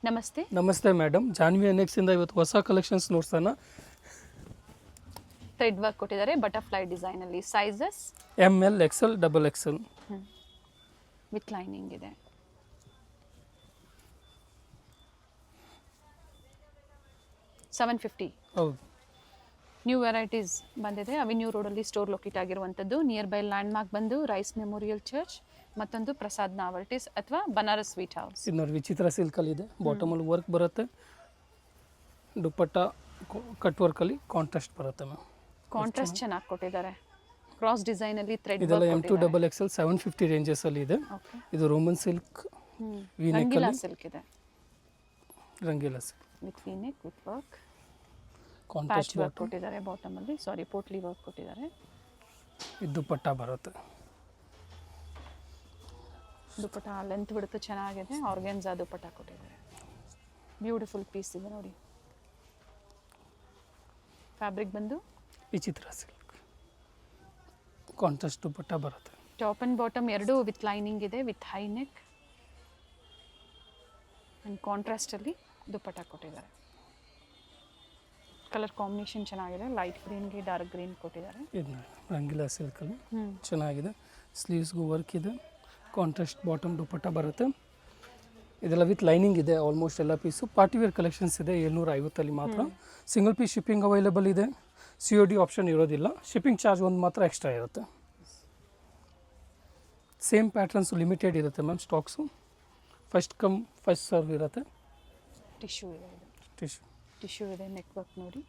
ನಮಸ್ತೆ. ನಮಸ್ತೆ madam, Janhvi NX ಇಂದ ಇವತ್ತು ಹೊಸ ಕಲೆಕ್ಷನ್ಸ್ ನೋಡ್ಸೋಣ. ಥ್ರೆಡ್ ವರ್ಕ್ ಕೊಟ್ಟಿದ್ದಾರೆ ಬಟರ್ಫ್ಲೈ ಡಿಸೈನ್ ಅಲ್ಲಿ. Sizes ML XL XXL with lining ಇದೆ. $750. ಹೌದು. ನ್ಯೂ ವೆರೈಟೀಸ್ ಬಂದಿದೆ. ಅವೆನ್ಯೂ ರೋಡಲ್ಲಿ ಸ್ಟೋರ್ ಲೊಕೇಟ್ ಆಗಿರುವಂಥದ್ದು. ನಿಯರ್ ಬೈ ಲ್ಯಾಂಡ್ ಮಾರ್ಕ್ ಬಂದು ರೈಸ್ ಮೆಮೋರಿಯಲ್ ಚರ್ಚ್, ಮತ್ತೊಂದು ಪ್ರಸಾದ್ ನಾವಲ್ಟೀಸ್ ಅಥವಾ ಬನಾರಸ್ ಸ್ವೀಟ್ ಹೌಸ್. ಇದು ನೋಡಿ ವಿಚಿತ್ರ ಸಿಲ್ಕಲ್ಲಿ ಇದೆ. ಬಾಟಮಲ್ಲಿ ವರ್ಕ್ ಬರುತ್ತೆ. ದುಪ್ಪಟ್ಟ ಕಟ್ ವರ್ಕಲ್ಲಿ ಕಾಂಟ್ರಾಸ್ಟ್ ಬರುತ್ತೆ ಮ್ಯಾಮ್. ಕಾಂಟ್ರಾಸ್ಟ್ ಚೆನ್ನಾಗಿ ಕೊಟ್ಟಿದ್ದಾರೆ. ಕ್ರಾಸ್ ಡಿಸೈನ್ ಅಲ್ಲಿ ಥ್ರೆಡ್ ಇದೆಲ್ಲ M2 XXL 750 ರೇಂಜಸ್ ಅಲ್ಲಿ ಇದೆ. ಇದು ರೋಮನ್ ಸಿಲ್ಕ್ ರಂಗೀಲಾ ಸಿಲ್ಕ್ ಇದೆ. Rangeela silk with V-neck with work. Patch contrast work ಕೊಟ್ಟಿದ್ದಾರೆ ಬಾಟಮ್ ಅಲ್ಲಿ. ಸಾರಿ, ಪೋಟ್ಲಿ ವರ್ಕ್ ಕೊಟ್ಟಿದ್ದಾರೆ. ಇದು ದುಪ್ಪಟ್ಟ ಬರುತ್ತೆ. ದುಪ್ಪಟ್ಟ ಲೆಂತ್ ಬಿಡುತ್ತೆ ಚೆನ್ನಾಗಿದೆ. ಆರ್ಗೆನ್ಸಾ ದುಪ್ಪಟ್ಟ ಕೊಟ್ಟಿದ್ದಾರೆ. ಬ್ಯೂಟಿಫುಲ್ ಪೀಸ್ ಇದೆ ನೋಡಿ. ಫ್ಯಾಬ್ರಿಕ್ ಬಂದು ವಿಚಿತ್ರ ಸಿಲ್ಕ್ ಕಾಂಟ್ರಾಸ್ಟ್ ದುಪ್ಪಟ್ಟ ಬರುತ್ತೆ. ಟಾಪ್ ಅಂಡ್ ಬಾಟಮ್ ಎರಡೂ ವಿತ್ ಲೈನಿಂಗ್ ಇದೆ, ವಿತ್ ಹೈ ನೆಕ್ ಆ್ಯಂಡ್ ಕಾಂಟ್ರಾಸ್ಟಲ್ಲಿ ದುಪ್ಪಟ್ಟ ಕೊಟ್ಟಿದ್ದಾರೆ. ಕಲರ್ ಕಾಂಬಿನೇಷನ್ ಚೆನ್ನಾಗಿದೆ. ಲೈಟ್ ಗ್ರೀನ್ಗೆ ಡಾರ್ಕ್ ಗ್ರೀನ್ ಕೊಟ್ಟಿದ್ದಾರೆ. ಇದು ನೋಡಿ ರಂಗೀಲಾ ಸಿಲ್ಕಲ್ಲಿ ಚೆನ್ನಾಗಿದೆ. ಸ್ಲೀವ್ಸ್ಗೂ ವರ್ಕ್ ಇದೆ. ಕಾಂಟ್ರಾಸ್ಟ್ ಬಾಟಮ್ ದುಪ್ಪಟ್ಟ ಬರುತ್ತೆ. ಇದೆಲ್ಲ ವಿತ್ ಲೈನಿಂಗ್ ಇದೆ. ಆಲ್ಮೋಸ್ಟ್ ಎಲ್ಲ ಪೀಸು ಪಾರ್ಟಿವೇರ್ ಕಲೆಕ್ಷನ್ಸ್ ಇದೆ. 750 ಮಾತ್ರ. ಸಿಂಗಲ್ ಪೀಸ್ ಶಿಪ್ಪಿಂಗ್ ಅವೈಲೇಬಲ್ ಇದೆ. COD ಆಪ್ಷನ್ ಇರೋದಿಲ್ಲ. ಶಿಪ್ಪಿಂಗ್ ಚಾರ್ಜ್ ಒಂದು ಮಾತ್ರ ಎಕ್ಸ್ಟ್ರಾ ಇರುತ್ತೆ. ಸೇಮ್ ಪ್ಯಾಟ್ರನ್ಸ್ ಲಿಮಿಟೆಡ್ ಇರುತ್ತೆ ma'am. Stocks first come first serve ಇರುತ್ತೆ. ಟಿಶ್ಯೂ ಇದೆ. ಇದು ಟಿಶ್ಯೂ ಇದೆ. ನೆಕ್ ವರ್ಕ್ ನೋಡಿ.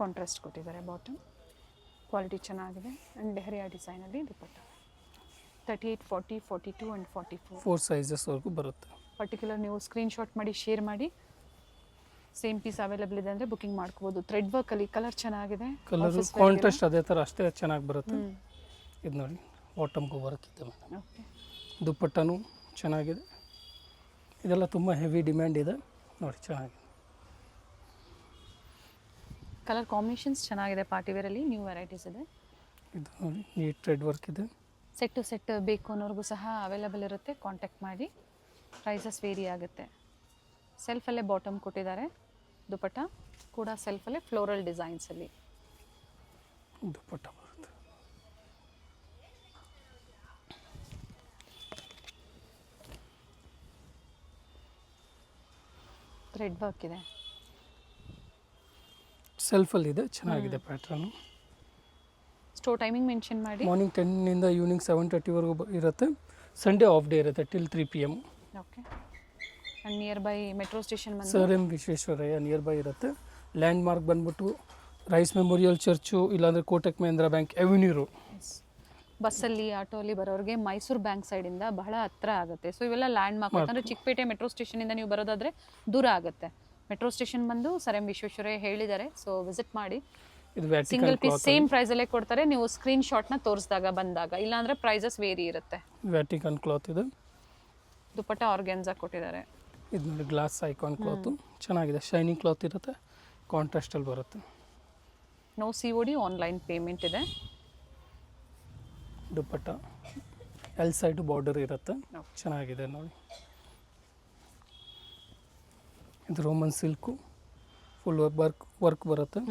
ಕಾಂಟ್ರಾಸ್ಟ್ ಕೊಟ್ಟಿದ್ದಾರೆ. ಬಾಟಮ್ ಕ್ವಾಲಿಟಿ ಚೆನ್ನಾಗಿದೆ. ಆ್ಯಂಡ್ ಲೆಹರಿಯಾ ಡಿಸೈನಲ್ಲಿ ದುಪ್ಪಟ್ಟ. 38, 40, 42 ಆ್ಯಂಡ್ 44 4 ಸೈಜಸ್ವರೆಗೂ ಬರುತ್ತೆ. ಪರ್ಟಿಕ್ಯುಲರ್ ನೀವು ಸ್ಕ್ರೀನ್ಶಾಟ್ ಮಾಡಿ ಶೇರ್ ಮಾಡಿ. ಸೇಮ್ ಪೀಸ್ ಅವೈಲೇಬಲ್ ಇದೆ ಅಂದರೆ ಬುಕಿಂಗ್ ಮಾಡ್ಕೋಬೋದು. ಥ್ರೆಡ್ ವರ್ಕಲ್ಲಿ ಕಲರ್ ಚೆನ್ನಾಗಿದೆ. ಕಲರ್ ಕಾಂಟ್ರಾಸ್ಟ್ ಅದೇ ಥರ ಅಷ್ಟೇ ಚೆನ್ನಾಗಿ ಬರುತ್ತೆ. ಇದು ನೋಡಿ ಬಾಟಮ್ಗೂ ವರ್ಕ್ ಇದೆ. ಓಕೆ. ದುಪ್ಪಟ್ಟನೂ ಚೆನ್ನಾಗಿದೆ. ಇದೆಲ್ಲ ತುಂಬ ಹೆವಿ ಡಿಮ್ಯಾಂಡ್ ಇದೆ ನೋಡಿ. ಚೆನ್ನಾಗಿದೆ. ಕಲರ್ ಕಾಂಬಿನೇಷನ್ಸ್ ಚೆನ್ನಾಗಿದೆ. ಪಾರ್ಟಿವೇರಲ್ಲಿ ನ್ಯೂ ವೆರೈಟೀಸ್ ಇದೆ. ಇದು ನೋಡಿ ನೀಟ್ ಥ್ರೆಡ್ ವರ್ಕ್ ಇದೆ. ಸೆಟ್ ಟು ಸೆಟ್ ಬೇಕು ಅನ್ನೋರ್ಗೂ ಸಹ ಅವೈಲೇಬಲ್ ಇರುತ್ತೆ. ಕಾಂಟ್ಯಾಕ್ಟ್ ಮಾಡಿ. ಪ್ರೈಸಸ್ ವೇರಿ ಆಗುತ್ತೆ. ಸೆಲ್ಫಲ್ಲೇ ಬಾಟಮ್ ಕೊಟ್ಟಿದ್ದಾರೆ. ದುಪ್ಪಟ್ಟ ಕೂಡ ಸೆಲ್ಫಲ್ಲೇ ಫ್ಲೋರಲ್ ಡಿಸೈನ್ಸಲ್ಲಿ ದುಪ್ಪಟ್ಟ ಬರುತ್ತೆ. ಥ್ರೆಡ್ ವರ್ಕ್ ಇದೆ. ಸೆಲ್ಫಲ್ಲಿದೆ. ಚೆನ್ನಾಗಿದೆ ಪ್ಯಾಟ್ರನು. ಸ್ಟೋರ್ ಟೈಮಿಂಗ್ ಮೆನ್ಷನ್ ಮಾಡಿ. ಮಾರ್ನಿಂಗ್ 10 ಇಂದ ಈವ್ನಿಂಗ್ 7:30ವರೆಗೂ ಇರುತ್ತೆ. ಸಂಡೇ ಆಫ್ ಡೇ ಇರುತ್ತೆ till 3 PM. Okay. And near by metro station ಬಂದು sir M Visvesvaraya near by ಇರುತ್ತೆ. ಲ್ಯಾಂಡ್ ಮಾರ್ಕ್ ಬಂದ್ಬಿಟ್ಟು ರೈಸ್ ಮೆಮೋರಿಯಲ್ ಚರ್ಚು, ಇಲ್ಲಾಂದರೆ Kotak Mahindra bank avenue road. ಬಸ್ಸಲ್ಲಿ ಆಟೋಲ್ಲಿ ಬರೋರಿಗೆ ಮೈಸೂರು ಬ್ಯಾಂಕ್ ಸೈಡಿಂದ ಬಹಳ ಹತ್ರ ಆಗುತ್ತೆ. ಸೊ ಇವೆಲ್ಲ ಲ್ಯಾಂಡ್ ಮಾರ್ಕ್. ಯಾಕಂದರೆ ಚಿಕ್ಕಪೇಟೆ ಮೆಟ್ರೋ ಸ್ಟೇಷನಿಂದ ನೀವು ಬರೋದಾದರೆ ದೂರ ಆಗುತ್ತೆ. ಮೆಟ್ರೋ ಸ್ಟೇಷನ್ ಬಂದು ಸರ್ ಎಂ ವಿಶ್ವೇಶ್ವರಯ್ಯ ಹೇಳಿದ್ದಾರೆ. ಸೊ ವಿಸಿಟ್ ಮಾಡಿ. ಇದು ಸಿಂಗಲ್ ಪೀಸ್ ಸೇಮ್ ಪ್ರೈಸಲ್ಲೇ ಕೊಡ್ತಾರೆ. ನೀವು ಸ್ಕ್ರೀನ್ಶಾಟ್ನ ತೋರಿಸಿದಾಗ ಬಂದಾಗ, ಇಲ್ಲಾಂದರೆ ಪ್ರೈಸಸ್ ವೇರಿ ಇರುತ್ತೆ. ವ್ಯಾಟಿಕನ್ ಕ್ಲಾತ್ ಇದೆ. ದುಪ್ಪಟ್ಟ ಆರ್ಗೆನ್ಸಾ ಕೊಟ್ಟಿದ್ದಾರೆ. ಇದು ನೋಡಿ ಗ್ಲಾಸ್ ಐಕಾನ್ ಕ್ಲಾತು ಚೆನ್ನಾಗಿದೆ. ಶೈನಿಂಗ್ ಕ್ಲಾತ್ ಇರುತ್ತೆ. ಕಾಂಟ್ರಾಸ್ಟಲ್ಲಿ ಬರುತ್ತೆ. ನೋ COD, ಆನ್ಲೈನ್ ಪೇಮೆಂಟ್ ಇದೆ. ದುಪ್ಪಟ್ಟ ಎಲ್ ಸೈಡ್ ಬಾರ್ಡರ್ ಇರುತ್ತೆ. ಚೆನ್ನಾಗಿದೆ ನೋಡಿ. ಇದು ರೋಮನ್ ಸಿಲ್ಕು ಫುಲ್ ವರ್ಕ್ ಬರುತ್ತೆ.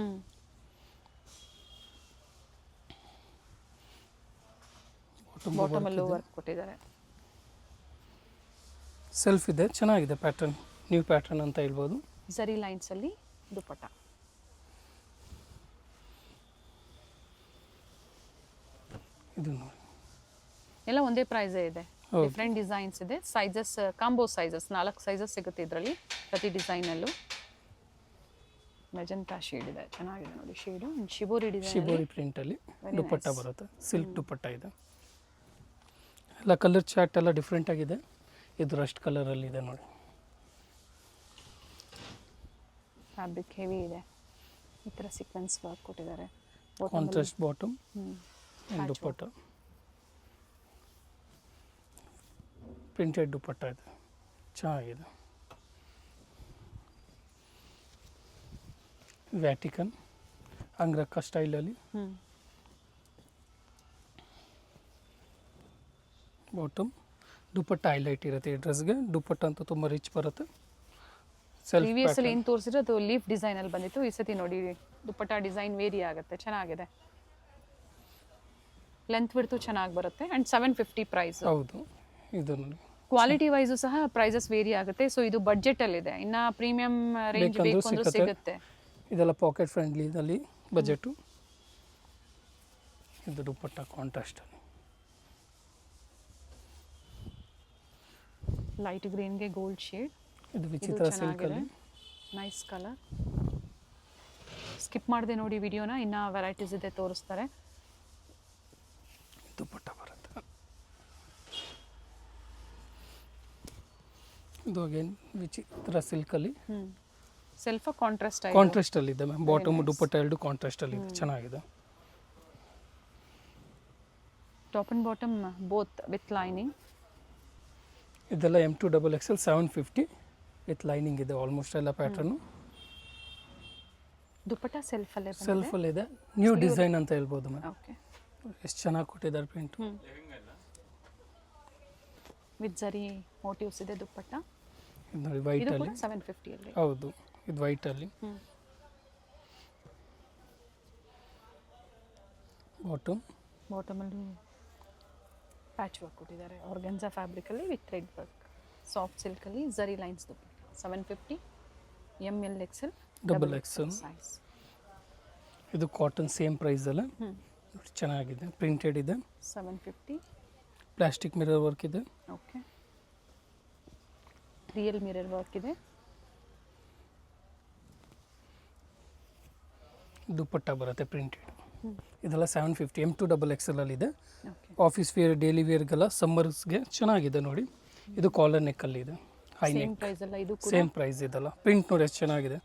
ಬಾಟಮಲ್ಲೂ ವರ್ಕ್ ಕೊಟ್ಟಿದ್ದಾರೆ. ಸೆಲ್ಫ್ ಇದೆ. ಚೆನ್ನಾಗಿದೆ ಪ್ಯಾಟರ್ನ್. ನ್ಯೂ ಪ್ಯಾಟರ್ನ್ ಅಂತ ಹೇಳ್ಬೋದು. ಝರಿ ಲೈನ್ಸಲ್ಲಿ ದುಪ್ಪಟ್ಟ. ಇದು ನೋಡಿ ಎಲ್ಲ ಒಂದೇ ಪ್ರೈಸೇ ಇದೆ. ಡಿಫ್ರೆಂಟ್ ಡಿಸೈನ್ಸ್ ಇದೆ. ಸೈಜಸ್ ಕಾಂಬೋ ಸೈಜಸ್ 4 ಸೈಜಸ್ ಸಿಗುತ್ತೆ ಇದರಲ್ಲಿ ಪ್ರತಿ ಡಿಸೈನಲ್ಲೂ. ಮೆಜೆಂಟಾ ಶೇಡ್ ಇದೆ. ಚೆನ್ನಾಗಿದೆ ನೋಡಿ ಶೇಡು. ಶಿಬೋರಿ ಡಿಸೈನ್, ಶಿಬೋರಿ ಪ್ರಿಂಟಲ್ಲಿ ದುಪ್ಪಟ್ಟ ಬರುತ್ತೆ. ಸಿಲ್ಕ್ ದುಪ್ಪಟ್ಟ ಇದೆ. ಎಲ್ಲ ಕಲರ್ ಚಾರ್ಟ್ ಎಲ್ಲ ಡಿಫ್ರೆಂಟ್ ಆಗಿದೆ. ಇದು ರಸ್ಟ್ ಕಲರಲ್ಲಿದೆ ನೋಡಿ. ಫ್ಯಾಬ್ರಿಕ್ ಹೆವಿ ಇದೆ. ಈ ಥರ ಸೀಕ್ವೆನ್ಸ್ ವರ್ಕ್ ಕೊಟ್ಟಿದ್ದಾರೆ. ಕಾಂಟ್ರಾಸ್ಟ್ ಬಾಟಮ್ ದುಪ್ಪಟ್ಟ. ಪ್ರಿಂಟೆಡ್ ದುಪ್ಪಟ್ಟ ಇದೆ. ಚೆನ್ನಾಗಿದೆ. ವ್ಯಾಟಿಕನ್ ಅಂಗ್ರಕ್ಕ ಸ್ಟೈಲಲ್ಲಿ ಬಾಟಮ್ ದುಪ್ಪಟ್ಟ ಹೈಲೈಟ್ ಇರುತ್ತೆ ಈ ಡ್ರೆಸ್ಗೆ. ದುಪ್ಪಟ್ಟ ಅಂತೂ ತುಂಬ ರಿಚ್ ಬರುತ್ತೆ. ಸೆಲ್ಫ್ ಪ್ರೀವಿಯಸ್ ಅಲ್ಲಿ ಏನು ತೋರಿಸಿದ್ರೆ ಅದು ಲೀಫ್ ಡಿಸೈನ್ ಅಲ್ಲಿ ಬಂದಿತ್ತು. ಈ ಸತಿ ನೋಡಿ ದುಪ್ಪಟ್ಟ ಡಿಸೈನ್ ವೇರಿ ಆಗುತ್ತೆ, ಚೆನ್ನಾಗಿದೆ. ಲೆಂತ್ ಬಿಡ್ತು ಚೆನ್ನಾಗಿ ಬರುತ್ತೆ ಆ್ಯಂಡ್ 750 ಪ್ರೈಸ್. ಹೌದು, ಇದು ನೋಡಿ ಕ್ವಾಲಿಟಿ ವೈಸು ಸಹ ಪ್ರೈಸಸ್ ವೇರಿ ಆಗುತ್ತೆ. ಸೊ ಇದು ಬಡ್ಜೆಟ್ ಅಲ್ಲಿ ಇದೆ. ಇನ್ನ ಪ್ರೀಮಿಯಂ ರೇಂಜ್ ಬೇಕು ಅಂದ್ರೆ ಸಿಗುತ್ತೆ. ಇದೆಲ್ಲ ಪಾಕೆಟ್ ಫ್ರೆಂಡ್ಲಿ ಇದಲ್ಲಿ ಬಜೆಟು. ಇದು ದುಪ್ಪಟ್ಟ ಕಾಂಟ್ರಾಸ್ಟ್ ಲೈಟ್ ಗ್ರೀನ್ಗೆ ಗೋಲ್ಡ್ ಶೇಡ್. ಇದು ವಿಚಿತ್ರ ಸಿಲ್ಕ್ ಅಲ್ಲಿ ನೈಸ್ ಕಲರ್. ಸ್ಕಿಪ್ ಮಾಡದೆ ನೋಡಿ ವಿಡಿಯೋನ, ಇನ್ನ ವೆರೈಟೀಸ್ ಇದೆ ತೋರಿಸ್ತಾರೆ. ದುಪ್ಪಟ್ಟ ಬರುತ್ತೆ. ಇದು ಅಗೇನ್ ವಿಚಿತ್ರ ಸಿಲ್ಕ್ ಅಲ್ಲಿ ಸೆಲ್ಫ್ ಕಾಂಟ್ರಾಸ್ಟ್ ಕಾಂಟ್ರಾಸ್ಟ್ ಅಲ್ಲಿ ಇದೆ ಮ್ಯಾಮ್. ಬಾಟಮ್ ದುಪ್ಪಟ್ಟ ಎರಡು ಕಾಂಟ್ರಾಸ್ಟ್ ಅಲ್ಲಿ ಇದೆ, ಚೆನ್ನಾಗಿದೆ. Top and bottom both with lining. ಇದೆಲ್ಲ M2XXL 750 ವಿತ್ ಲೈನಿಂಗ್ ಇದೆ ಆಲ್ಮೋಸ್ಟ್ ಎಲ್ಲ ಪ್ಯಾಟರ್ನು. ದುಪ್ಪಟ್ಟ ಸೆಲ್ಫ್ ಅಲ್ಲೇ ಸೆಲ್ಫ್ ಅಲ್ಲಿ ಇದೆ, ನ್ಯೂ ಡಿಸೈನ್ ಅಂತ ಹೇಳ್ಬೋದು ಮ್ಯಾಮ್. ಓಕೆ, ಎಷ್ಟು ಚೆನ್ನಾಗಿ ಕೊಟ್ಟಿದ್ದಾರೆ ಪ್ರಿಂಟ್. ವಿತ್ ಜರಿ ಮೋಟಿವ್ಸ್ ಇದೆ ದುಪ್ಪಟ್ಟ. ಇದು ನೋಡಿ ವೈಟ್ ಇದು ಅಲ್ಲಿ. ಕೂಡ 750 ಅಲ್ಲಿ. ಹೌದು, ಇದು ವೈಟ್ ಅಲ್ಲಿ. ಬಾಟಮ್ ಅಲ್ಲಿ ಪ್ಯಾಚ್ ವರ್ಕ್ ಕೊಟ್ಟಿದ್ದಾರೆ. ಆರ್ಗನ್ಜಾ ಫ್ಯಾಬ್ರಿಕ್ ಅಲ್ಲಿ with thread work. Soft silk ಅಲ್ಲಿ ಜರಿ ಲೈನ್ಸ್ ದುಪ್ಪಟ್ಟ. 750 MLXL XXL ಸೈಜ್. ಇದು ಕಾಟನ್ ಸೇಮ್ ಪ್ರೈಸ್ ಅಲ್ಲ, ಚೆನ್ನಾಗಿದೆ. ಪ್ರಿಂಟೆಡ್ ಇದೆ, 750. ಪ್ಲಾಸ್ಟಿಕ್ ಮಿರರ್ ವರ್ಕ್ ಇದೆ. ಓಕೆ, ರಿಯಲ್ ಮಿರರ್ ವರ್ಕ್ ಇದೆ. ದುಪ್ಪಟ್ಟ ಬರುತ್ತೆ ಪ್ರಿಂಟೆಡ್. ಇದೆಲ್ಲ 750 M2XXL ಅಲ್ಲಿ ಇದೆ. ಓಕೆ, ಆಫೀಸ್ ವೇರ್ ಡೈಲಿ ವೇರ್ಗೆಲ್ಲ ಸಮ್ಮರ್ಸ್ಗೆ ಚೆನ್ನಾಗಿದೆ ನೋಡಿ. ಇದು ಕಾಲರ್ ನೆಕ್ ಅಲ್ಲಿ ಇದೆ, ಹೈ ಸೇಮ್ ನೆಕ್. ಪ್ರೈಸ್ ಅಲ್ಲ ಇದು ಕೂಡ. ಸೇಮ್ ಪ್ರೈಸ್ ಇದೆಲ್ಲ. ಪ್ರಿಂಟ್ ನೋಡಿ ಎಷ್ಟು ಚೆನ್ನಾಗಿದೆ.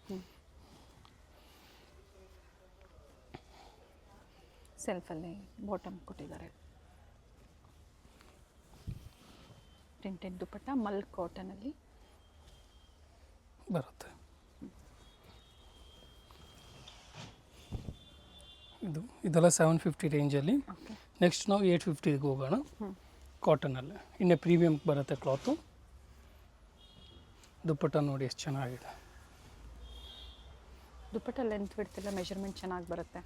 ಸೆಲ್ಫ್ ಅಲ್ಲಿ ಬಾಟಮ್ ಕೊಟ್ಟಿದ್ದಾರೆ. ಪ್ರಿಂಟೆಡ್ ದುಪ್ಪಟ್ಟ ಮಲ್ ಕಾಟನ್ ಅಲ್ಲಿ ಬರುತ್ತೆ. ಇದೆಲ್ಲ 750 ರೇಂಜಲ್ಲಿ. ಓಕೆ, ನೆಕ್ಸ್ಟ್ ನಾವು 850ಗೆ ಹೋಗೋಣ. ಕಾಟನಲ್ಲಿ ಇನ್ನೇ ಪ್ರೀಮಿಯಮ್ ಬರುತ್ತೆ ಕ್ಲಾತು. ದುಪ್ಪಟ್ಟ ನೋಡಿ ಎಷ್ಟು ಚೆನ್ನಾಗಿದೆ. ದುಪ್ಪಟ್ಟ ಲೆಂತ್ ಬಿಡ್ತಿಲ್ಲ, ಮೆಜರ್ಮೆಂಟ್ ಚೆನ್ನಾಗಿ ಬರುತ್ತೆ.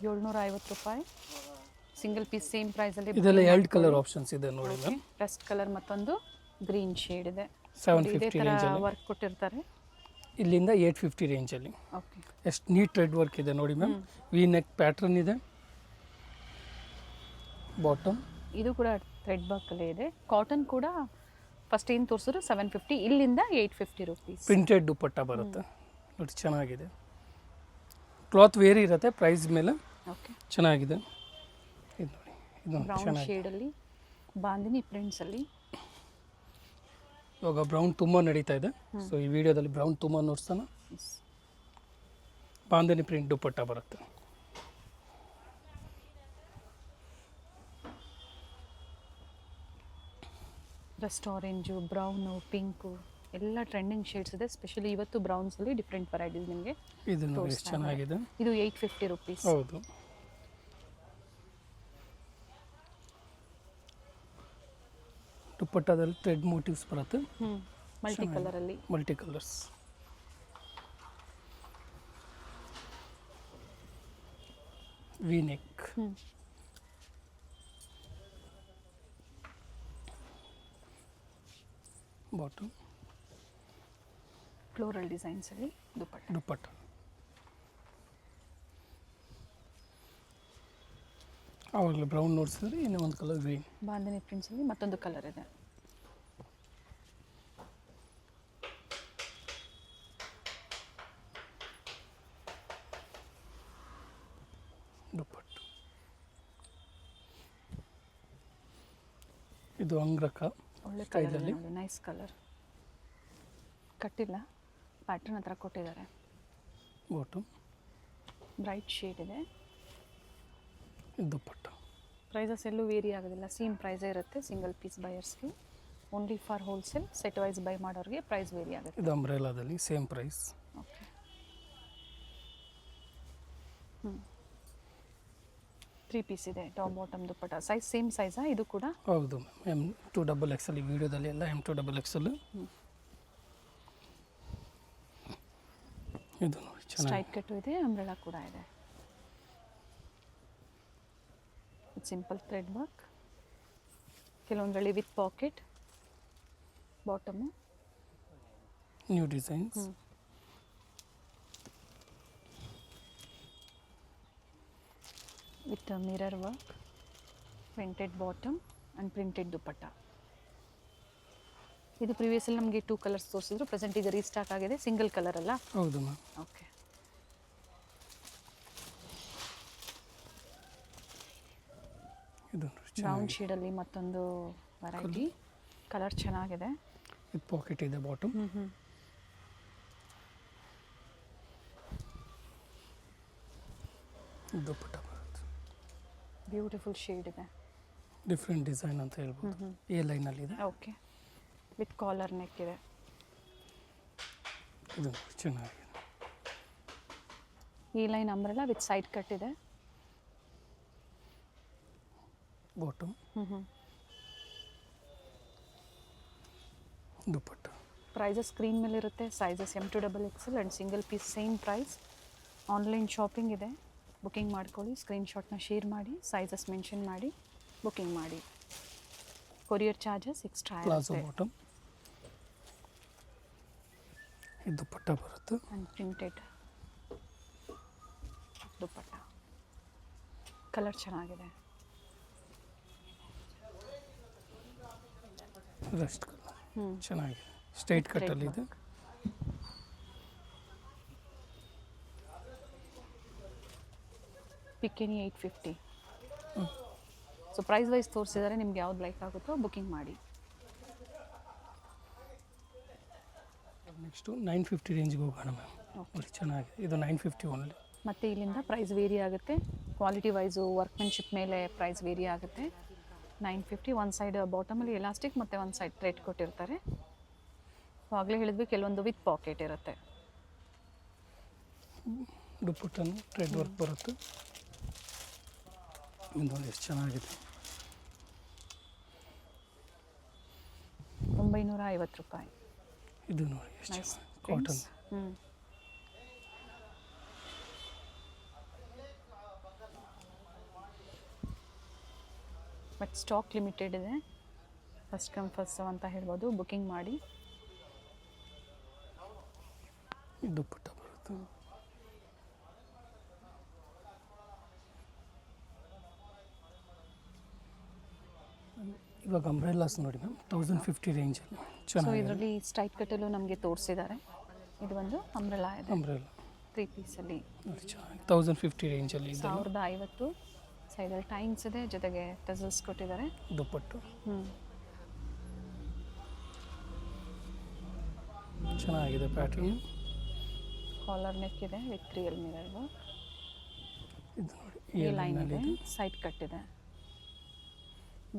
₹750 ಸಿಂಗಲ್ ಪೀಸ್. ಸೇಮ್ ಪ್ರೈಸ್ ಅಲ್ಲಿ ಇದೆಲ್ಲ 2 ಕಲರ್ ಆಪ್ಷನ್ಸ್ ಇದೆ ನೋಡಿ ಮ್ಯಾಮ್. ರಸ್ಟ್ ಕಲರ್ ಮತ್ತೊಂದು ಗ್ರೀನ್ ಶೇಡ್ ಇದೆ. 750 ರೇಂಜಲ್ಲಿ. ವರ್ಕ್ ಕೊಟ್ಟಿರ್ತಾರೆ. ಇಲ್ಲಿಂದ 850 ರೇಂಜಲ್ಲಿ. ಓಕೆ, ಎಷ್ಟು ನೀಟ್ ಥ್ರೆಡ್ ವರ್ಕ್ ಇದೆ ನೋಡಿ ಮ್ಯಾಮ್. ವಿ ನೆಕ್ ಪ್ಯಾಟ್ರನ್ ಇದೆ. ಬಾಟಮ್ ಇದು ಕೂಡ ಥ್ರೆಡ್ ವರ್ಕ್ ಅಲ್ಲೇ ಇದೆ. ಕಾಟನ್ ಕೂಡ ಫಸ್ಟ್ ಏನು ತೋರಿಸಿದ್ರು 750, ಇಲ್ಲಿಂದ 850 ರುಪೀಸ್. ಪ್ರಿಂಟೆಡ್ ದುಪ್ಪಟ್ಟ ಬರುತ್ತೆ ನೋಡಿ, ಚೆನ್ನಾಗಿದೆ. ಕ್ಲಾತ್ ವೇರಿ ಇರುತ್ತೆ ಪ್ರೈಸ್ ಮೇಲೆ. ಓಕೆ, ಚೆನ್ನಾಗಿದೆ. ಇದು ನೋಡಿ, ಇದು ಬ್ರೌನ್ ಚೆನ್ನಾಗಿದೆ. ಶೇಡಲ್ಲಿ ಬಾಂದಿನಿ ಪ್ರಿಂಟ್ಸ್ ಅಲ್ಲಿ. ಇವಾಗ ಬ್ರೌನ್ ತುಂಬ ನಡೀತಾ ಇದೆ, ಸೊ ಈ ವಿಡಿಯೋದಲ್ಲಿ ಬ್ರೌನ್ ತುಂಬ ನೋಡ್ಸೋಣ. ಬಾಂಧನಿ ಪ್ರಿಂಟ್ ದುಪ್ಪಟ್ಟ ಬರುತ್ತೆ. ರಸ್ಟ್ ಆರೆಂಜು, ಬ್ರೌನು, ಪಿಂಕು ಎಲ್ಲ ಟ್ರೆಂಡಿಂಗ್ ಶೇಡ್ಸ್ ಇದೆ. ಸ್ಪೆಷಲಿ ಇವತ್ತು ಬ್ರೌನ್ಸಲ್ಲಿ ಡಿಫ್ರೆಂಟ್ ವೆರೈಟೀಸ್ ನಿಮಗೆ ಇದು ನೋಡಿ ಎಷ್ಟು ಚೆನ್ನಾಗಿದೆ. ಇದು 850 ರುಪೀಸ್. ಹೌದು, ದುಪ್ಪಟ್ಟದಲ್ಲಿ ಥ್ರೆಡ್ ಮೋಟಿವ್ಸ್ ಬರುತ್ತೆ. ಮಲ್ಟಿ ಕಲರಲ್ಲಿ. Multi colours. V neck. Bottom floral designs ಅಲ್ಲಿ ದುಪ್ಪಟ್ಟ. ಆವಾಗಲೇ ಬ್ರೌನ್ ನೋಡ್ಸಿದ್ರೆ ಇನ್ನೂ ಒಂದು ಕಲರ್ ಗ್ರೀನ್. ಬಾಂಧನಿ ಪ್ರಿಂಟ್ಸ್ ಅಲ್ಲಿ ಮತ್ತೊಂದು ಕಲರ್ ಇದೆ. ದುಪ್ಪಟ್ಟ. ಇದು ಅಂಗ್ರಕ ಒಳ್ಳೆ ಕಲರ್, ನೈಸ್ ಕಲರ್. ಕಟ್ಟಿಲ್ಲ, ಪ್ಯಾಟರ್ನ್ ಹತ್ರ ಕೊಟ್ಟಿದ್ದಾರೆ. ಬಾಟಮ್ ಬ್ರೈಟ್ ಶೇಡ್ ಇದೆ. ದುಪ್ಪಟ್ಟ. ಪ್ರೈಸಸ್ ಎಲ್ಲೂ ವೇರಿ ಆಗೋದಿಲ್ಲ, ಸೇಮ್ ಪ್ರೈಸೇ ಇರುತ್ತೆ. ಸಿಂಗಲ್ ಪೀಸ್ ಬಯರ್ಸ್ಗೆ only for wholesale. Set wise buy ಮಾಡೋರಿಗೆ ಪ್ರೈಸ್ ವೇರಿ ಆಗುತ್ತೆ. ಇದು ಅಂಬ್ರೆಲಾದಲ್ಲಿ ಸೇಮ್ ಪ್ರೈಸ್. ಓಕೆ, 3 ಪೀಸ್ ಇದೆ top bottom dupatta. Size same ಸೈಜಾ ಇದು ಕೂಡ? ಹೌದು ಮ್ಯಾಮ್ M2XXL ಈ ವಿಡಿಯೋದಲ್ಲಿ ಎಲ್ಲ M2XXL. ಇದು ನೋಡಿ ಚೆನ್ನಾಗಿ ಸ್ಟ್ರೈಟ್ ಕಟ್ಟು ಇದೆ, ಅಂಬ್ರೆಲಾ ಕೂಡ ಇದೆ. ಸಿಂಪಲ್ ಥ್ರೆಡ್ ವರ್ಕ್, ಕೆಲವೊಂದರಲ್ಲಿ with pocket bottom. New designs. With mirror work, printed bottom and printed dupatta. ಇದು ಪ್ರಿವಿಯಸ್ಸಲ್ಲಿ ನಮಗೆ 2 ಕಲರ್ಸ್ ತೋರಿಸಿದ್ರು, ಪ್ರೆಸೆಂಟ್ ಈಗ ರೀಸ್ಟಾಕ್ ಆಗಿದೆ, ಸಿಂಗಲ್ ಕಲರ್ ಅಲ್ಲ? ಹೌದು ಮ್ಯಾಮ್. ಓಕೆ. ಇದು ಬ್ರೌನ್ ಶೇಡಲ್ಲಿ ಮತ್ತೊಂದು ವೆರೈಟಿ, ಕಲರ್ ಚೆನ್ನಾಗಿದೆ. ವಿತ್ ಪಾಕೆಟ್ ಇದೆ ಬಾಟಮ್. ದುಪ್ಪಟ್ಟ ಬರುತ್ತೆ. ಬ್ಯೂಟಿಫುಲ್ ಶೇಡ್ ಇದೆ, ಡಿಫ್ರೆಂಟ್ ಡಿಸೈನ್ ಅಂತ ಹೇಳ್ಬೋದು. ಎ ಲೈನಲ್ಲಿ ಇದೆ. ಓಕೆ. ವಿತ್ ಕಾಲರ್ ನೆಕ್ ಇದೆ. ಇದು ಚೆನ್ನಾಗಿದೆ. ಈ line umbrella with side cut ಇದೆ. ಬಾಟಮ್ ದುಪ್ಪಟ್ಟ. ಪ್ರೈಸಸ್ ಸ್ಕ್ರೀನ್ ಮೇಲೆ ಇರುತ್ತೆ. Sizes M2XXL and single piece same price. Online shopping ಇದೆ, ಬುಕ್ಕಿಂಗ್ ಮಾಡ್ಕೊಳ್ಳಿ. ಸ್ಕ್ರೀನ್ಶಾಟ್ನ ಶೇರ್ ಮಾಡಿ, ಸೈಜಸ್ ಮೆನ್ಷನ್ ಮಾಡಿ ಬುಕ್ಕಿಂಗ್ ಮಾಡಿ. ಕೊರಿಯರ್ ಚಾರ್ಜಸ್ ಎಕ್ಸ್ಟ್ರಾ ಪ್ಲಾಜೋ ಇರುತ್ತೆ. ಬಾಟಮ್. ಇದು ದುಪ್ಪಟ್ಟ ಬರುತ್ತೆ. And printed dupatta. ಕಲರ್ ಚೆನ್ನಾಗಿದೆ. ರಸ್ಟ್ ಕಲರ್ ಚೆನ್ನಾಗಿದೆ. ಸ್ಟ್ರೈಟ್ ಕಟ್ಟಲ್ಲಿ ಇದೆ. ಪಿಕೆನಿ 850. ಸೊ ಪ್ರೈಸ್ ವೈಸ್ ತೋರಿಸಿದರೆ ನಿಮ್ಗೆ ಯಾವ್ದು ಲೈಕ್ ಆಗುತ್ತೋ ಬುಕ್ಕಿಂಗ್ ಮಾಡಿ. ನೆಕ್ಸ್ಟು 950 ರೇಂಜ್ಗೆ ಹೋಗೋಣ ಮ್ಯಾಮ್. ನೋಡಿ ಚೆನ್ನಾಗಿದೆ. ಇದು 950 ಓನ್ಲಿ. ಮತ್ತು ಇಲ್ಲಿಂದ ಪ್ರೈಸ್ ವೇರಿ ಆಗುತ್ತೆ. ಕ್ವಾಲಿಟಿ ವೈಸು, ವರ್ಕ್ಮೆನ್ಶಿಪ್ ಮೇಲೆ ಪ್ರೈಸ್ ವೇರಿ ಆಗುತ್ತೆ. 950. ಒಂದು ಸೈಡ್ ಬಾಟಮಲ್ಲಿ ಎಲಾಸ್ಟಿಕ್ ಮತ್ತು ಒಂದು ಸೈಡ್ ಥ್ರೆಡ್ ಕೊಟ್ಟಿರ್ತಾರೆ. ಆಗಲೇ ಹೇಳಿದ್ವಿ ಕೆಲವೊಂದು ವಿತ್ ಪಾಕೆಟ್ ಇರುತ್ತೆ. ದುಪ್ಪಟ್ಟನು ಥ್ರೆಡ್ ವರ್ಕ್ ಬರುತ್ತೆ. ಇದು ಎಷ್ಟು ಚೆನ್ನಾಗಿದೆ. 950 ರೂಪಾಯಿ. ಇದು ನೋಡಿ ಎಷ್ಟು ಚೆನ್ನಾಗಿ ಕಾಟನ್. ಬಟ್ ಸ್ಟಾಕ್ ಲಿಮಿಟೆಡ್ ಇದೆ, ಫಸ್ಟ್ ಕಮ್ ಫಸ್ಟ್ ಸರ್ವ್ ಅಂತ ಹೇಳ್ಬೋದು. ಬುಕ್ಕಿಂಗ್ ಮಾಡಿ. ದುಪ್ಪಟ್ಟ ಬರುತ್ತೆ. ಇವಾಗ ಅಂಬ್ರೆಲಾಸ್ ನೋಡಿ ಮ್ಯಾಮ್ 1050 ರೇಂಜಲ್ಲಿ ಸೊ ಚೆನ್ನಾಗಿದೆ. ಇದರಲ್ಲಿ ಸ್ಟ್ರೈಟ್ ಕಟ್ಟಲು ನಮಗೆ ತೋರಿಸಿದ್ದಾರೆ. ಇದು ಒಂದು ಅಂಬ್ರೆಲಾ ಇದೆ, ಅಂಬ್ರೆಲಾ 3 ಪೀಸಲ್ಲಿ ನೋಡಿ ಚೆನ್ನಾಗಿ 1050 ರೇಂಜಲ್ಲಿ ಇದೆ. 1050. ಸೈಡಲ್ಲಿ ಟೈಮ್ಸ್ ಇದೆ, ಜೊತೆಗೆ ಟಸಲ್ಸ್ ಕೊಟ್ಟಿದ್ದಾರೆ. ದುಪ್ಪಟ್ಟು ಚೆನ್ನಾಗಿದೆ ಪ್ಯಾಟರ್ನ್. ಕಾಲರ್ ನೆಕ್ ಇದೆ ವಿತ್ ರಿಯಲ್ ಮಿರರ್. ಇದು ನೋಡಿ ಈ ಲೈನ್ ಇದೆ, ಸೈಡ್ ಕಟ್ ಇದೆ.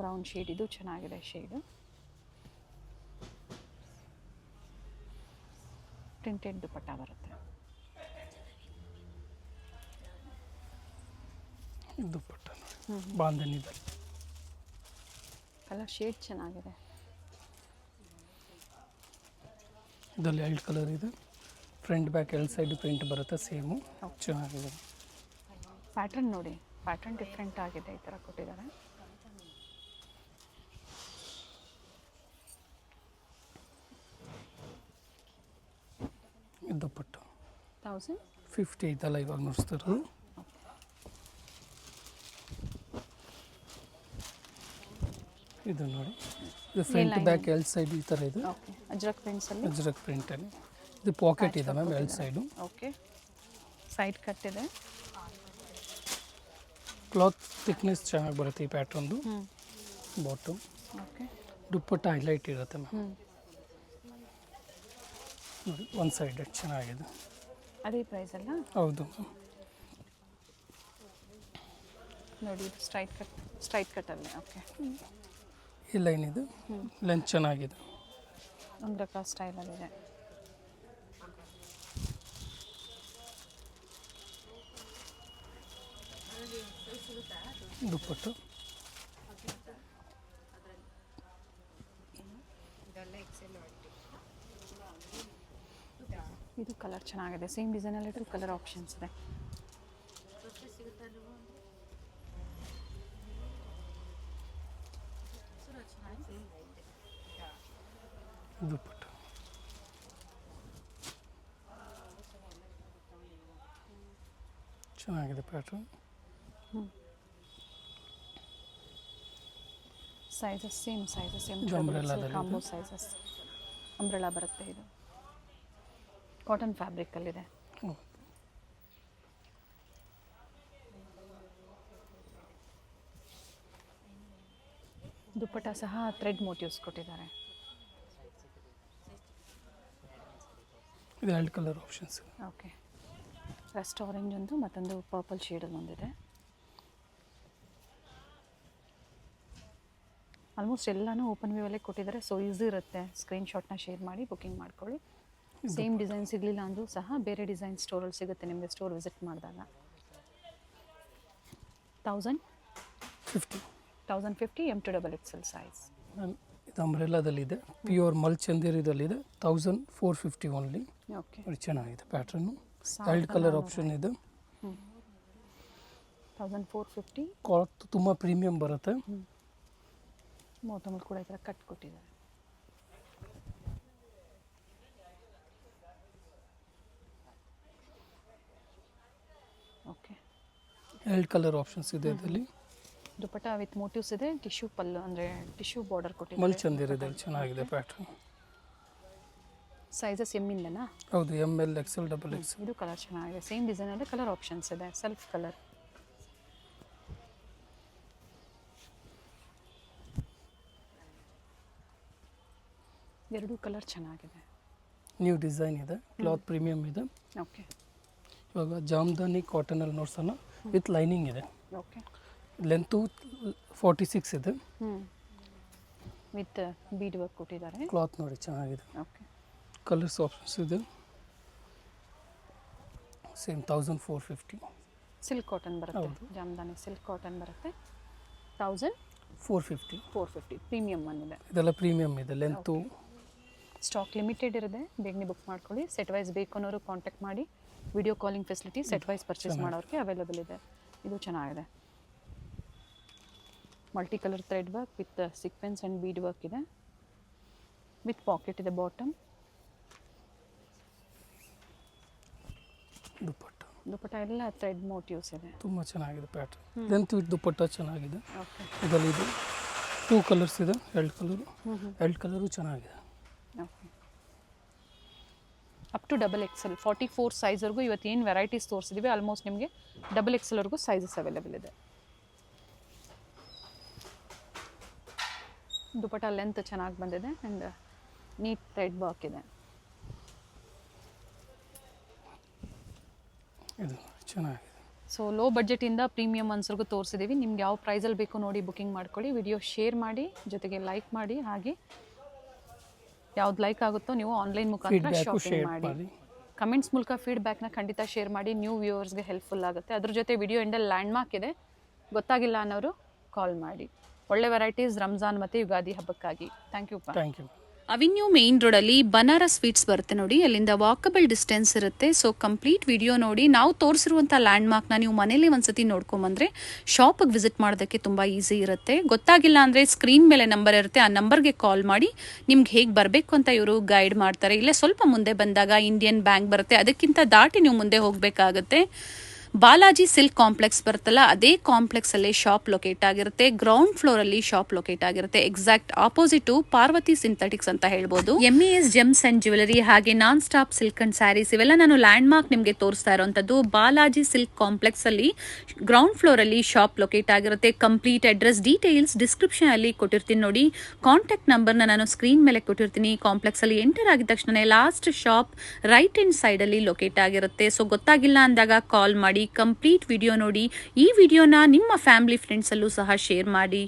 ಬ್ರೌನ್ ಶೇಡ್, ಇದು ಚೆನ್ನಾಗಿದೆ ಶೇಡು. ಪ್ರಿಂಟೆಡ್ ದುಪ್ಪಟ್ಟ ಬರುತ್ತೆ. ದುಪ್ಪಟ್ಟ ನೋಡಿ ಬಾಂಧನಿದಲ್ಲಿ. ಕಲರ್ ಶೇಡ್ ಚೆನ್ನಾಗಿದೆ. ಇದರಲ್ಲಿ 2 ಕಲರ್ ಇದೆ. Front back L side print ಬರುತ್ತೆ ಸೇಮು. ಚೆನ್ನಾಗಿದೆ. ಪ್ಯಾಟರ್ನ್ ನೋಡಿ, ಪ್ಯಾಟರ್ನ್ ಡಿಫ್ರೆಂಟ್ ಆಗಿದೆ, ಈ ಥರ ಕೊಟ್ಟಿದ್ದಾರೆ. ದುಪ್ಪಟ್ಟು 1050 ಐತಲ್ಲ ಇವಾಗ ನೋಡ್ತಿರೋದು. ಇದು ನೋಡಿ, ಇದು ಫ್ರಂಟ್ ಬ್ಯಾಕ್ ಎಲ್ ಸೈಡ್ ಈ ಥರ ಇದೆ. ಓಕೆ. ಅಜ್ರಕ್ ಪ್ರಿಂಟ್ಸಲ್ಲಿ ಅಜ್ರಕ್ ಪ್ರಿಂಟಲ್ಲಿ ಇದು ಪಾಕೆಟ್ ಇದೆ ma'am L side. Okay. Side cut ಇದೆ. ಕ್ಲಾತ್ ಥಿಕ್ನೆಸ್ ಚೆನ್ನಾಗಿ ಬರುತ್ತೆ ಈ ಪ್ಯಾಟ್ರನ್ದು. ಬಾಟಮ್. ಓಕೆ. ದುಪ್ಪಟ್ಟ ಹೈಲೈಟ್ ಇರುತ್ತೆ ಮ್ಯಾಮ್. ನೋಡಿ ಒಂದು ಸೈಡ್ ಚೆನ್ನಾಗಿದೆ. ಅದೇ ಪ್ರೈಸ್ ಅಲ್ಲ? ಹೌದು ಮ್ಯಾಮ್. ನೋಡಿ ಇದು ಸ್ಟ್ರೈಟ್ ಕಟ್ಟಲ್ಲೇ. ಓಕೆ. ಈ ಲೈನ್ ಇದು ಲೆಂತ್ ಚೆನ್ನಾಗಿದೆ. ಅಂಗ್ರಕ ಸ್ಟೈಲಲ್ಲಿದೆ. ದುಪ್ಪಟ್ಟ ಇದು ಕಲರ್ ಚೆನ್ನಾಗಿದೆ, ಸೇಮ್ ಡಿಸೈನಲ್ಲಿ 2 ಕಲರ್ ಆಪ್ಷನ್ಸ್ ಇದೆ. ದುಪ್ಪಟ್ಟ ಚೆನ್ನಾಗಿದೆ ಪ್ಯಾಟ್ರನ್. ಸೈಜಸ್ ಸೇಮ್ ಇದು umbrella-ದಲ್ಲಿ ಕಾಂಬೋ ಸೈಜಸ್ ಅಂಬ್ರೆಲಾ ಬರುತ್ತೆ. ಇದು ಕಾಟನ್ ಫ್ಯಾಬ್ರಿಕಲ್ಲಿದೆ. ದುಪ್ಪಟ್ಟ ಸಹ ಥ್ರೆಡ್ ಮೋಟಿವ್ಸ್ ಕೊಟ್ಟಿದ್ದಾರೆ. ಇದು 2 colour options. Okay, Rust orange ಒಂದು ಮತ್ತೊಂದು ಪರ್ಪಲ್ ಶೇಡಲ್ಲಿ ಒಂದಿದೆ. ಆಲ್ಮೋಸ್ಟ್ ಎಲ್ಲನೂ ಓಪನ್ ವ್ಯೂವಲ್ಲೇ ಕೊಟ್ಟಿದ್ದಾರೆ, ಸೊ ಈಸಿ ಇರುತ್ತೆ. ಸ್ಕ್ರೀನ್ಶಾಟ್ನ ಶೇರ್ ಮಾಡಿ ಬುಕ್ಕಿಂಗ್ ಮಾಡ್ಕೊಳ್ಳಿ. ಸೇಮ್ ಡಿಸೈನ್ ಸಿಗಲಿಲ್ಲ ಅಂದರೂ ಸಹ ಬೇರೆ ಡಿಸೈನ್ ಸ್ಟೋರಲ್ಲಿ ಸಿಗುತ್ತೆ ನಿಮಗೆ ಸ್ಟೋರ್ ವಿಸಿಟ್ ಮಾಡಿದಾಗ. 1050 M2XXL ಸೈಜ್. ಇದು ಅಂಬ್ರೆಲಾದಲ್ಲಿದೆ, ಪ್ಯೂರ್ ಮಲ್ಚಂದೇರಿದಲ್ಲಿದೆ. 1450 ಓನ್ಲಿ. ಓಕೆ, ಚೆನ್ನಾಗಿದೆ ಪ್ಯಾಟ್ರನ್ನು. 2 ಕಲರ್ ಆಪ್ಷನ್ ಇದೆ. 1450. ಕ್ಲಾತ್ ತುಂಬ ಪ್ರೀಮಿಯಂ ಬರುತ್ತೆ. ಬಾಟಮಲ್ಲಿ ಕೂಡ ಈ ಥರ ಕಟ್ ಕೊಟ್ಟಿದ್ದಾರೆ. ಓಕೆ, 2 ಕಲರ್ ಆಪ್ಷನ್ಸ್ ಇದೆ ಇದರಲ್ಲಿ. ದುಪ್ಪಟ್ಟ ವಿತ್ ಮೋಟಿವ್ಸ್ ಇದೆ. ಟಿಶ್ಯೂ ಪಲ್ಲು ಅಂದರೆ ಟಿಶ್ಯೂ ಬಾರ್ಡರ್ ಕೊಟ್ಟಿದ್ದಾರೆ. ಮಲ್ಚಂದೇರಿದಲ್ಲಿ ಚೆನ್ನಾಗಿದೆ ಪ್ಯಾಟ್ರನ್. ಸೈಜಸ್ ಎಮ್ಮಿಂದನಾ? ಹೌದು, ML XL XXL. ಇದು ಕಲರ್ ಚೆನ್ನಾಗಿದೆ, ಸೇಮ್ ಡಿಸೈನಲ್ಲಿ ಕಲರ್ ಆಪ್ಷನ್ಸ್ ಇದೆ. Self colour. ಎರಡು ಕಲರ್ ಚೆನ್ನಾಗಿದೆ. ನ್ಯೂ ಡಿಸೈನ್ ಇದೆ, ಕ್ಲಾತ್ ಪ್ರೀಮಿಯಂ ಇದೆ. ಓಕೆ, ಇವಾಗ ಜಾಮ್ದಾನಿ ಕಾಟನಲ್ಲಿ ನೋಡ್ಸೋಣ. ವಿತ್ ಲೈನಿಂಗ್ ಇದೆ. ಓಕೆ, ಲೆಂತು 46 ಇದೆ. ವಿತ್ ಬೀಡ್ ವರ್ಕ್ ಕೊಟ್ಟಿದ್ದಾರೆ. ಕ್ಲಾತ್ ನೋಡಿ ಚೆನ್ನಾಗಿದೆ. ಓಕೆ, ಕಲರ್ಸ್ ಆಪ್ಷನ್ಸ್ ಇದೆ. ಸೇಮ್ 1450. ಸಿಲ್ಕ್ ಕಾಟನ್ ಬರುತ್ತೆ. ಜಾಮ್ದಾನಿ ಸಿಲ್ಕ್ ಕಾಟನ್ ಬರುತ್ತೆ. 1450 ಪ್ರೀಮಿಯಂ ಬಂದಿದೆ. ಇದೆಲ್ಲ ಪ್ರೀಮಿಯಂ ಇದೆ. ಲೆಂತು ಸ್ಟಾಕ್ ಲಿಮಿಟೆಡ್ ಇರುತ್ತೆ, ಬೇಗನೆ ಬುಕ್ ಮಾಡ್ಕೊಳ್ಳಿ. ಸೆಟ್ ವೈಸ್ ಬೇಕು ಅನ್ನೋರು ಕಾಂಟ್ಯಾಕ್ಟ್ ಮಾಡಿ. Video calling facility set wise purchase ಮಾಡೋರಿಗೆ ಅವೈಲೇಬಲ್ ಇದೆ. ಇದು ಚೆನ್ನಾಗಿದೆ. Multi colour thread work with sequins and bead work ಇದೆ. ವಿತ್ ಪಾಕೆಟ್ ಇದೆ ಬಾಟಮ್. ದುಪ್ಪಟ್ಟ ಎಲ್ಲ ಥ್ರೆಡ್ ಮೋಟಿವ್ಸ್ ಇದೆ. ತುಂಬ ಚೆನ್ನಾಗಿದೆ ಪ್ಯಾಟರ್ನ್. ಲೆಂತ್ ವಿತ್ ದುಪ್ಪಟ್ಟ ಚೆನ್ನಾಗಿದೆ. ಓಕೆ, ಇದರಲ್ಲಿ ಇದು 2 ಕಲರ್ಸ್ ಇದೆ. 2 ಕಲರು 2 ಕಲರು ಚೆನ್ನಾಗಿದೆ. ಓಕೆ, ಅಪ್ ಟು XXL 44 ಸೈಜ್ವರೆಗೂ ಇವತ್ತು ಏನು ವೆರೈಟೀಸ್ ತೋರಿಸಿದ್ದೀವಿ ಆಲ್ಮೋಸ್ಟ್ ನಿಮಗೆ XXLವರೆಗೂ ಸೈಜಸ್ ಅವೈಲೇಬಲ್ ಇದೆ. ದುಪ್ಪಟ್ಟ ಲೆಂತ್ ಚೆನ್ನಾಗಿ ಬಂದಿದೆ ಆ್ಯಂಡ್ ನೀಟ್ ಥ್ರೆಡ್ ವರ್ಕ್ ಇದೆ. ಇದು ಚೆನ್ನಾಗಿದೆ. ಸೊ ಲೋ ಬಡ್ಜೆಟಿಂದ ಪ್ರೀಮಿಯಂ ಅನ್ಸರ್ಗೂ ತೋರಿಸಿದ್ದೀವಿ. ನಿಮ್ಗೆ ಯಾವ ಪ್ರೈಸಲ್ಲಿ ಬೇಕು ನೋಡಿ ಬುಕ್ಕಿಂಗ್ ಮಾಡ್ಕೊಳ್ಳಿ. ವಿಡಿಯೋ ಶೇರ್ ಮಾಡಿ, ಜೊತೆಗೆ ಲೈಕ್ ಮಾಡಿ. ಹಾಗೆ ಯಾವ್ದು ಲೈಕ್ ಆಗುತ್ತೋ ನೀವು ಆನ್ಲೈನ್ ಮುಖಾಂತರ ಶಾಪಿಂಗ್ ಮಾಡಿ. ಕಮೆಂಟ್ಸ್ ಮೂಲಕ ಫೀಡ್ಬ್ಯಾಕ್ನ ಖಂಡಿತ ಶೇರ್ ಮಾಡಿ. ನ್ಯೂ ವ್ಯೂವರ್ಸ್ಗೆ ಹೆಲ್ಪ್ಫುಲ್ ಆಗುತ್ತೆ. ಅದ್ರ ಜೊತೆ ವಿಡಿಯೋ ಎಂಡಲ್ಲಿ ಲ್ಯಾಂಡ್ಮಾರ್ಕ್ ಇದೆ, ಗೊತ್ತಾಗಿಲ್ಲ ಅನ್ನೋರು ಕಾಲ್ ಮಾಡಿ. ಒಳ್ಳೆ ವೆರೈಟೀಸ್ ರಂಜಾನ್ ಮತ್ತು ಯುಗಾದಿ ಹಬ್ಬಕ್ಕಾಗಿ. Thank you. ಅವೆನ್ಯೂ ಮೇನ್ ರೋಡಲ್ಲಿ ಬನಾರಸ್ ಸ್ವೀಟ್ಸ್ ಬರುತ್ತೆ ನೋಡಿ, ಅಲ್ಲಿಂದ ವಾಕಬಲ್ ಡಿಸ್ಟೆನ್ಸ್ ಇರುತ್ತೆ. ಸೊ ಕಂಪ್ಲೀಟ್ ವಿಡಿಯೋ ನೋಡಿ. ನಾವು ತೋರಿಸಿರುವಂಥ ಲ್ಯಾಂಡ್ಮಾರ್ಕ್ನ ನೀವು ಮನೇಲಿ ಒಂದ್ಸತಿ ನೋಡ್ಕೊಂಬಂದ್ರೆ ಶಾಪಿಗೆ ವಿಸಿಟ್ ಮಾಡೋದಕ್ಕೆ ತುಂಬ ಈಸಿ ಇರುತ್ತೆ. ಗೊತ್ತಾಗಿಲ್ಲ ಅಂದರೆ ಸ್ಕ್ರೀನ್ ಮೇಲೆ ನಂಬರ್ ಇರುತ್ತೆ, ಆ ನಂಬರ್ಗೆ ಕಾಲ್ ಮಾಡಿ ನಿಮ್ಗೆ ಹೇಗೆ ಬರಬೇಕು ಅಂತ ಇವರು ಗೈಡ್ ಮಾಡ್ತಾರೆ. ಇಲ್ಲೇ ಸ್ವಲ್ಪ ಮುಂದೆ ಬಂದಾಗ ಇಂಡಿಯನ್ ಬ್ಯಾಂಕ್ ಬರುತ್ತೆ, ಅದಕ್ಕಿಂತ ದಾಟಿ ನೀವು ಮುಂದೆ ಹೋಗಬೇಕಾಗುತ್ತೆ. ಬಾಲಾಜಿ ಸಿಲ್ಕ್ ಕಾಂಪ್ಲೆಕ್ಸ್ ಬರುತ್ತಲ್ಲ, ಅದೇ ಕಾಂಪ್ಲೆಕ್ಸ್ ಅಲ್ಲಿ ಶಾಪ್ ಲೊಕೇಟ್ ಆಗಿರುತ್ತೆ. ಗ್ರೌಂಡ್ ಫ್ಲೋರ್ ಅಲ್ಲಿ ಶಾಪ್ ಲೊಕೇಟ್ ಆಗಿರುತ್ತೆ. ಎಕ್ಸಾಕ್ಟ್ ಆಪೋಸಿಟ್ ಪಾರ್ವತಿ ಸಿಂಥೆಟಿಕ್ಸ್ ಅಂತ ಹೇಳ್ಬೋದು. MES ಜೆಮ್ಸ್ ಅಂಡ್ ಜ್ಯುವೆಲರಿ ಹಾಗೆ non stop silk and saris ಇವೆಲ್ಲ ನಾನು ಲ್ಯಾಂಡ್ ಮಾರ್ಕ್ ನಿಮಗೆ ತೋರಿಸ್ತಾ ಇರುವಂತದ್ದು. ಬಾಲಾಜಿ ಸಿಲ್ಕ್ ಕಾಂಪ್ಲೆಕ್ಸ್ ಅಲ್ಲಿ ಗ್ರೌಂಡ್ ಫ್ಲೋರ್ ಅಲ್ಲಿ ಶಾಪ್ ಲೊಕೇಟ್ ಆಗಿರುತ್ತೆ. ಕಂಪ್ಲೀಟ್ ಅಡ್ರೆಸ್ ಡೀಟೇಲ್ಸ್ ಡಿಸ್ಕ್ರಿಪ್ಷನ್ ಅಲ್ಲಿ ಕೊಟ್ಟಿರ್ತೀನಿ ನೋಡಿ. ಕಾಂಟ್ಯಾಕ್ಟ್ ನಂಬರ್ನ ನಾನು ಸ್ಕ್ರೀನ್ ಮೇಲೆ ಕೊಟ್ಟಿರ್ತೀನಿ. ಕಾಂಪ್ಲೆಕ್ಸ್ ಅಲ್ಲಿ ಎಂಟರ್ ಆಗಿದ ತಕ್ಷಣ last shop right hand side ಅಲ್ಲಿ ಲೊಕೇಟ್ ಆಗಿರುತ್ತೆ. ಸೊ ಗೊತ್ತಾಗಿಲ್ಲ ಅಂದಾಗ ಕಾಲ್ ಮಾಡಿ. ಕಂಪ್ಲೀಟ್ ವಿಡಿಯೋ ನೋಡಿ. ಈ ವಿಡಿಯೋನ ನಿಮ್ಮ ಫ್ಯಾಮಿಲಿ ಫ್ರೆಂಡ್ಸ್ ಅಲ್ಲೂ ಸಹ ಶೇರ್ ಮಾಡಿ.